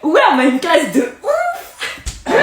Ouais, on a une classe de ouf.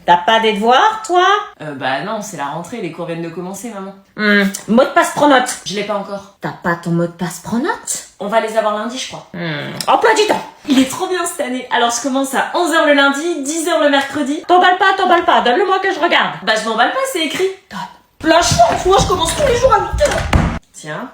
T'as pas des devoirs, toi? Bah non, c'est la rentrée, les cours viennent de commencer, maman. Mot de passe pronote. Je l'ai pas encore. T'as pas ton mot de passe pronote? On va les avoir lundi, je crois. Emploi du temps. Il est trop bien cette année. Alors je commence à 11h le lundi, 10h le mercredi. T'emballes pas, donne-le-moi que je regarde. Bah je m'emballe pas, c'est écrit. La chance, moi je commence tous les jours à 8h. Tiens.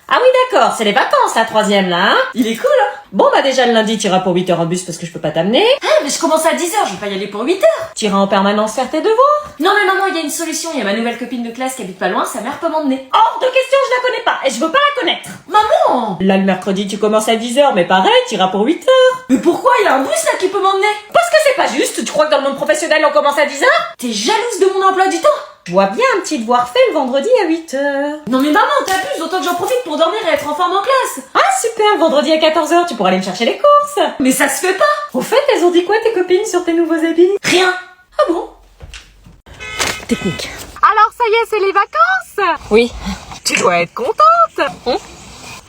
Ah oui d'accord, c'est les vacances la troisième là, hein? Il est cool, hein? Bon bah déjà le lundi t'iras pour 8h en bus parce que je peux pas t'amener. Mais je commence à 10h, je vais pas y aller pour 8h. T'iras en permanence faire tes devoirs. Non mais maman, il y a une solution. Il y a ma nouvelle copine de classe qui habite pas loin, sa mère peut m'emmener. Hors de question, je la connais pas et je veux pas la connaître. Maman! Là le mercredi tu commences à 10h mais pareil, t'iras pour 8h. Mais pourquoi il y a un bus là qui peut m'emmener? Parce que c'est pas juste, tu crois que dans le monde professionnel on commence à 10h? T'es jalouse de mon emploi du temps? Je vois bien un petit devoir fait le vendredi à 8h. Non mais maman, t'abuses, autant que j'en profite pour dormir et être en forme en classe. Ah super, vendredi à 14h, tu pourras aller me chercher les courses. Mais ça se fait pas. Au fait, elles ont dit quoi tes copines sur tes nouveaux habits? Rien. Ah bon? Technique. Alors ça y est, c'est les vacances. Oui. Tu dois être contente.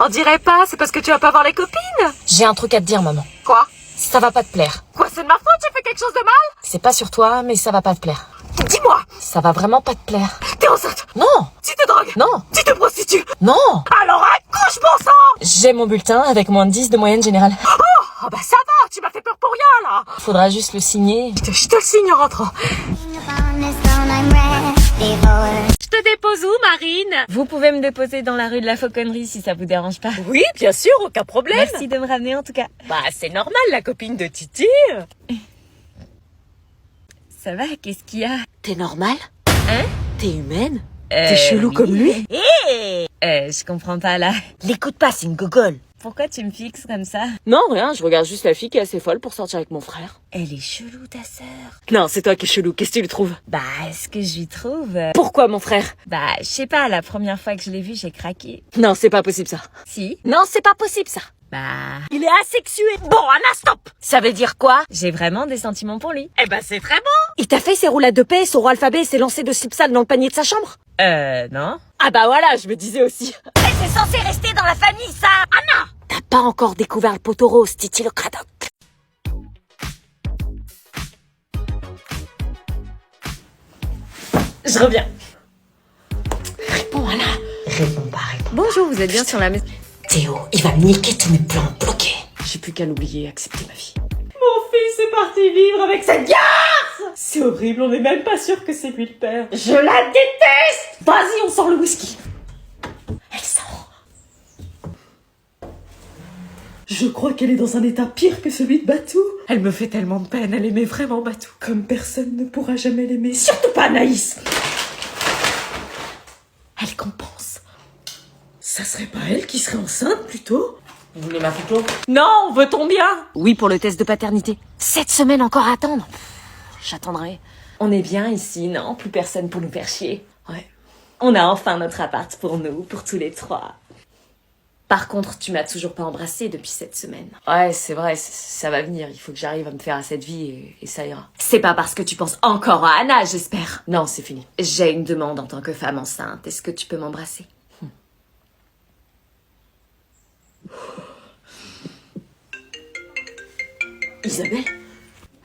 On dirait pas, c'est parce que tu vas pas voir les copines. J'ai un truc à te dire maman. Quoi? Ça va pas te plaire. Quoi, c'est de ma faute, j'ai fait quelque chose de mal? C'est pas sur toi, mais ça va pas te plaire. Dis-moi, Ça va vraiment pas te plaire. t'es enceinte? Non. Tu te drogues? Non. Tu te prostitues? Non. Alors accouche, bon sang. J'ai mon bulletin avec moins de 10 de moyenne générale. Oh bah ça va, tu m'as fait peur pour rien là. Faudra juste le signer. Je te le signe en rentrant. Je te dépose où, Marine? Vous pouvez me déposer dans la rue de la Fauconnerie si ça vous dérange pas. Oui, bien sûr, aucun problème. Merci de me ramener en tout cas. Bah c'est normal, la copine de Titi. Ça va, qu'est-ce qu'il y a? T'es normale? Hein? T'es humaine? T'es chelou comme lui? Je comprends pas là. L'écoute pas, c'est une gogole. Pourquoi tu me fixes comme ça? Non, rien, je regarde juste la fille qui est assez folle pour sortir avec mon frère. Elle est chelou ta sœur. Non, c'est toi qui es chelou, qu'est-ce que tu lui trouves? Bah, ce que je lui trouve... Pourquoi mon frère? Bah, je sais pas, la première fois que je l'ai vu, j'ai craqué. Non, c'est pas possible ça. Si? Non, c'est pas possible ça. Bah... Il est asexué. Bon, Anna, stop. Ça veut dire quoi? J'ai vraiment des sentiments pour lui. Eh ben, c'est très bon. Il t'a fait ses roulades de paix, son alphabet et s'est lancé de slip sale dans le panier de sa chambre? Non. Ah bah voilà, je me disais aussi. Mais c'est censé rester dans la famille, ça. Anna! T'as pas encore découvert le poteau rose, Titi le cradoc. Je reviens. Réponds, Anna. Réponds pas. Bonjour, vous êtes bien sur la maison... Théo, il va me niquer tous mes plans bloqués. J'ai plus qu'à l'oublier et accepter ma vie. Mon fils est parti vivre avec cette garce. C'est horrible, on est même pas sûr que c'est lui le père. Je la déteste. Vas-y, on sort le whisky. Elle sort. Je crois qu'elle est dans un état pire que celui de Batou. Elle me fait tellement de peine, elle aimait vraiment Batou. Comme personne ne pourra jamais l'aimer, surtout pas Anaïs. Elle compense. Ça serait pas elle qui serait enceinte plutôt? Vous voulez ma photo? Non, on veut ton bien. Oui, pour le test de paternité. 7 semaines encore à attendre. J'attendrai. On est bien ici, non? Plus personne pour nous faire chier. Ouais. On a enfin notre appart pour nous, pour tous les trois. Par contre, tu m'as toujours pas embrassé depuis cette semaine. Ouais, c'est vrai, ça va venir. Il faut que j'arrive à me faire à cette vie et ça ira. C'est pas parce que tu penses encore à Anna, j'espère. Non, c'est fini. J'ai une demande en tant que femme enceinte. Est-ce que tu peux m'embrasser? Isabelle?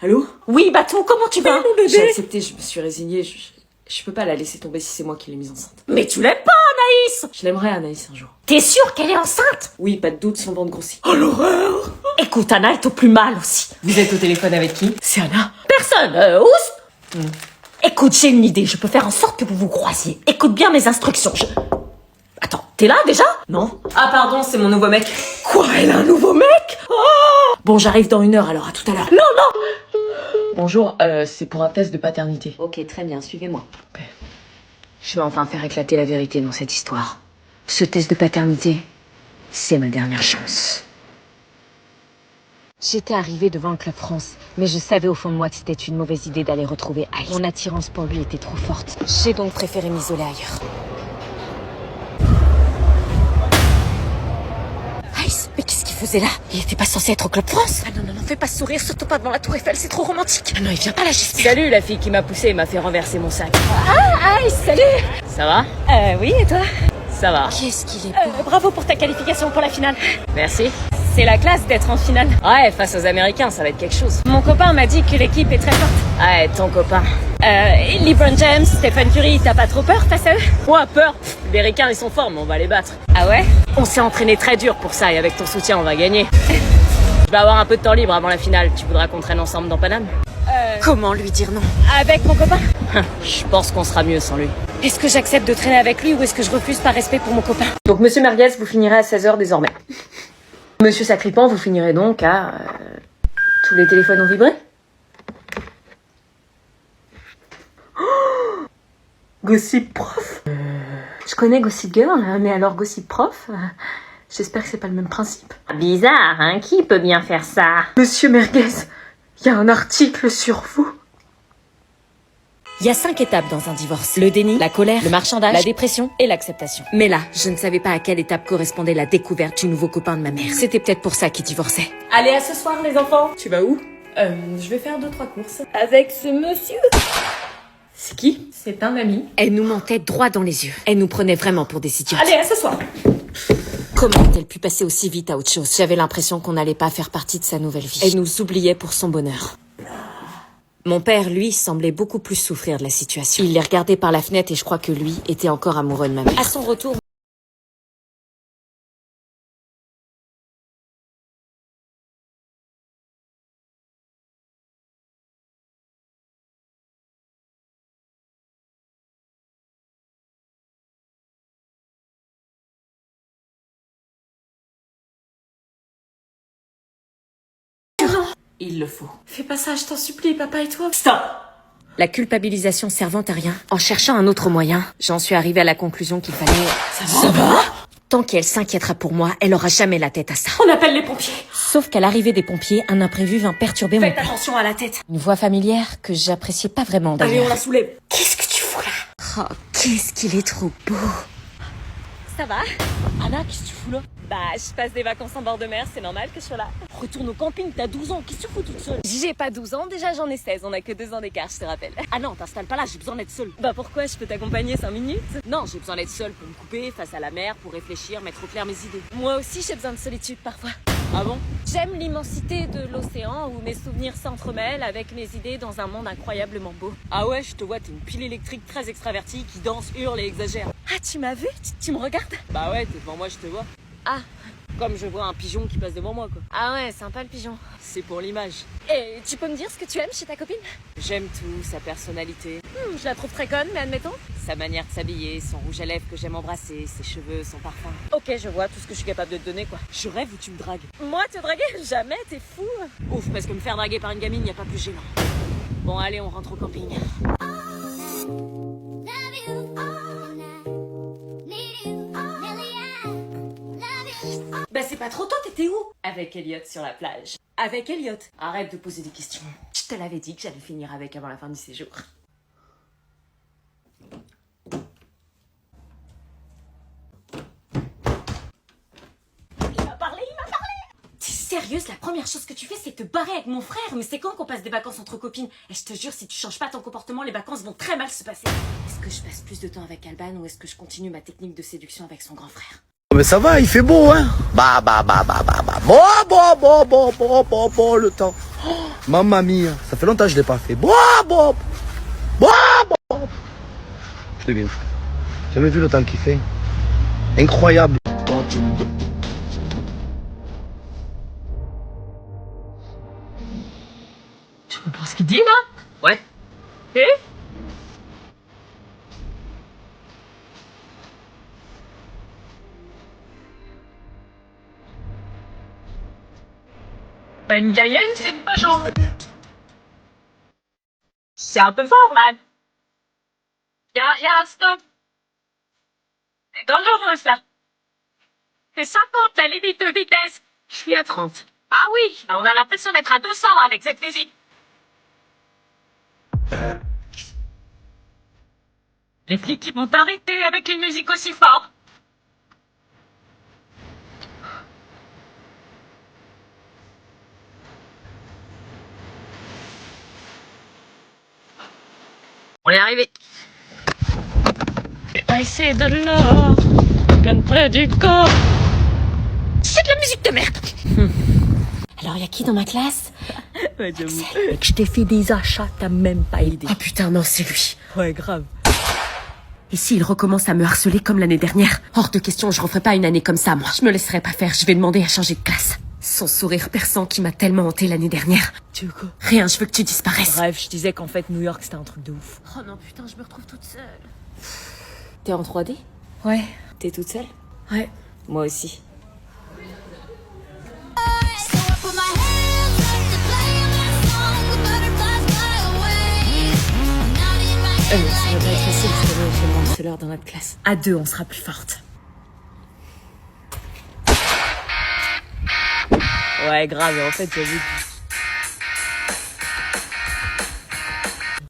Allô? Oui, Batou, comment tu vas? Mon bébé. J'ai accepté, je me suis résignée. Je peux pas la laisser tomber si c'est moi qui l'ai mise enceinte. Mais tu l'aimes pas, Anaïs? Je l'aimerais, Anaïs, un jour. T'es sûre qu'elle est enceinte? Oui, pas de doute, son ventre grossit. Oh l'horreur! Écoute, Anna est au plus mal aussi. Vous êtes au téléphone avec qui? C'est Anna. Personne, oust! Écoute, j'ai une idée, je peux faire en sorte que vous vous croisiez. Écoute bien mes instructions, Attends, t'es là déjà? Non. Ah pardon, c'est mon nouveau mec. Quoi, elle a un nouveau mec? Oh! Bon, j'arrive dans 1 heure, alors à tout à l'heure. Non, non! Bonjour, c'est pour un test de paternité. Ok, très bien, suivez-moi. Je vais enfin faire éclater la vérité dans cette histoire. Ce test de paternité, c'est ma dernière chance. J'étais arrivée devant le Club France, mais je savais au fond de moi que c'était une mauvaise idée d'aller retrouver Ice. Mon attirance pour lui était trop forte. J'ai donc préféré m'isoler ailleurs. Ice, mais qu'est-ce qu'il faisait là? Il était pas censé être au Club France? Ah non, non, non, fais pas sourire, surtout pas devant la Tour Eiffel, c'est trop romantique. Ah non, il vient pas là, j'espère. Salut la fille qui m'a poussée et m'a fait renverser mon sac. Ah, Ice, salut. Ça va? Oui, et toi? Ça va. Qu'est-ce qu'il est beau. Bravo pour ta qualification pour la finale. Merci. c'est la classe d'être en finale. Ouais, face aux Américains, ça va être quelque chose. Mon copain m'a dit que l'équipe est très forte. Ouais, ton copain. LeBron James, Stephen Curry, t'as pas trop peur face à eux? Moi, peur. Les Américains, ils sont forts, mais on va les battre. Ah ouais? On s'est entraîné très dur pour ça, et avec ton soutien, on va gagner. Je vais avoir un peu de temps libre avant la finale. Tu voudras qu'on traîne ensemble dans Paname? Comment lui dire non? Avec mon copain? Je pense qu'on sera mieux sans lui. Est-ce que j'accepte de traîner avec lui ou est-ce que je refuse par respect pour mon copain? Donc Monsieur Merguez, vous finirez à 16h désormais. Monsieur Sacripant, vous finirez donc à... tous les téléphones ont vibré? Oh, Gossip Prof? Je connais Gossip Girl, mais alors Gossip Prof? J'espère que c'est pas le même principe. Bizarre, hein? Qui peut bien faire ça? Monsieur Merguez, il y a un article sur vous. Il y a 5 étapes dans un divorce. Le déni, la colère, le marchandage, la dépression et l'acceptation. Mais là, je ne savais pas à quelle étape correspondait la découverte du nouveau copain de ma mère. C'était peut-être pour ça qu'il divorçait. Allez, à ce soir, les enfants. Tu vas où? Je vais faire 2-3 courses. Avec ce monsieur. C'est qui? C'est un ami. Elle nous mentait droit dans les yeux. Elle nous prenait vraiment pour des idiots. Allez, à ce soir. Comment a-t-elle pu passer aussi vite à autre chose? J'avais l'impression qu'on n'allait pas faire partie de sa nouvelle vie. Elle nous oubliait pour son bonheur. Mon père, lui, semblait beaucoup plus souffrir de la situation. Il les regardait par la fenêtre et je crois que lui était encore amoureux de ma mère. À son retour, il le faut. Fais pas ça, je t'en supplie, papa et toi. Stop! La culpabilisation servant à rien, en cherchant un autre moyen, j'en suis arrivée à la conclusion qu'il fallait... Ça va? Tant qu'elle s'inquiétera pour moi, elle aura jamais la tête à ça. On appelle les pompiers. Sauf qu'à l'arrivée des pompiers, un imprévu vint perturber mon Faites plan. attention à la tête. Une voix familière que j'appréciais pas vraiment Allez, on d'ailleurs. la soulève. Qu'est-ce que tu fous là? Oh, qu'est-ce qu'il est trop beau. Ça va? Anna, qu'est-ce que tu fous là? Bah, je passe des vacances en bord de mer, c'est normal que je sois là. Retourne au camping, t'as 12 ans, qu'est-ce que tu fous toute seule? J'ai pas 12 ans, déjà j'en ai 16, on a que 2 ans d'écart, je te rappelle. Ah non, t'installes pas là, j'ai besoin d'être seule. Bah pourquoi, je peux t'accompagner 5 minutes? Non, j'ai besoin d'être seule pour me couper face à la mer, pour réfléchir, mettre au clair mes idées. Moi aussi j'ai besoin de solitude parfois. Ah bon? J'aime l'immensité de l'océan où mes souvenirs s'entremêlent avec mes idées dans un monde incroyablement beau. Ah ouais, je te vois, t'es une pile électrique très extravertie qui danse, hurle et exagère. Ah, tu m'as vu? Tu me regardes? Bah ouais, t'es devant moi, je te vois. Ah, comme je vois un pigeon qui passe devant moi, quoi. Ah ouais, sympa le pigeon. C'est pour l'image. Et tu peux me dire ce que tu aimes chez ta copine? J'aime tout, sa personnalité. Je la trouve très conne, mais admettons. Sa manière de s'habiller, son rouge à lèvres que j'aime embrasser, ses cheveux, son parfum. Ok, je vois tout ce que je suis capable de te donner, quoi. Je rêve où tu me dragues. Moi, te draguer? Jamais, t'es fou. Ouf, parce que me faire draguer par une gamine, y a pas plus gênant. Bon, allez, on rentre au camping. Bah c'est pas trop tôt, t'étais où? Avec Elliot sur la plage. Avec Elliot? Arrête de poser des questions. Je te l'avais dit que j'allais finir avec avant la fin du séjour. Il m'a parlé. T'es sérieuse? La première chose que tu fais, c'est te barrer avec mon frère. Mais c'est quand qu'on passe des vacances entre copines? Et je te jure, si tu changes pas ton comportement, les vacances vont très mal se passer. Est-ce que je passe plus de temps avec Alban ou est-ce que je continue ma technique de séduction avec son grand frère? Mais ça va, il fait beau, hein. Bon, le temps. Oh, mamma mia, ça fait longtemps que je l'ai pas fait. Je te bien. Jamais vu le temps qu'il fait. Incroyable. Tu comprends ce qu'il dit là? Ouais. Et? Pas une gaïenne, c'est pas genre. C'est un peu fort, man. Y'a un stop. C'est dangereux, ça. C'est 50 la limite de vitesse. Je suis à 30. Ah oui, on a l'impression d'être à 200 avec cette musique. Les flics qui vont t'arrêter avec une musique aussi forte. On est arrivé. C'est de l'or, comme près du corps. C'est de la musique pute de merde. Alors, y a qui dans ma classe? Ouais, j'avoue. Mec, je t'ai fait des achats, t'as même pas idée. Oh putain, non, c'est lui. Ouais, grave. Et s'il recommence à me harceler comme l'année dernière? Hors de question, je referai pas une année comme ça, moi. Je me laisserai pas faire, je vais demander à changer de classe. Son sourire perçant qui m'a tellement hanté l'année dernière. Tu veux quoi? Rien, je veux que tu disparaisses. Bref, je disais qu'en fait, New York, c'était un truc de ouf. Oh non, putain, je me retrouve toute seule. T'es en 3D? Ouais. T'es toute seule? Ouais. Moi aussi. Ça va pas être facile, parce que là, j'ai le harceleur dans notre classe. À deux, on sera plus forte. Ouais, grave, en fait, j'avoue.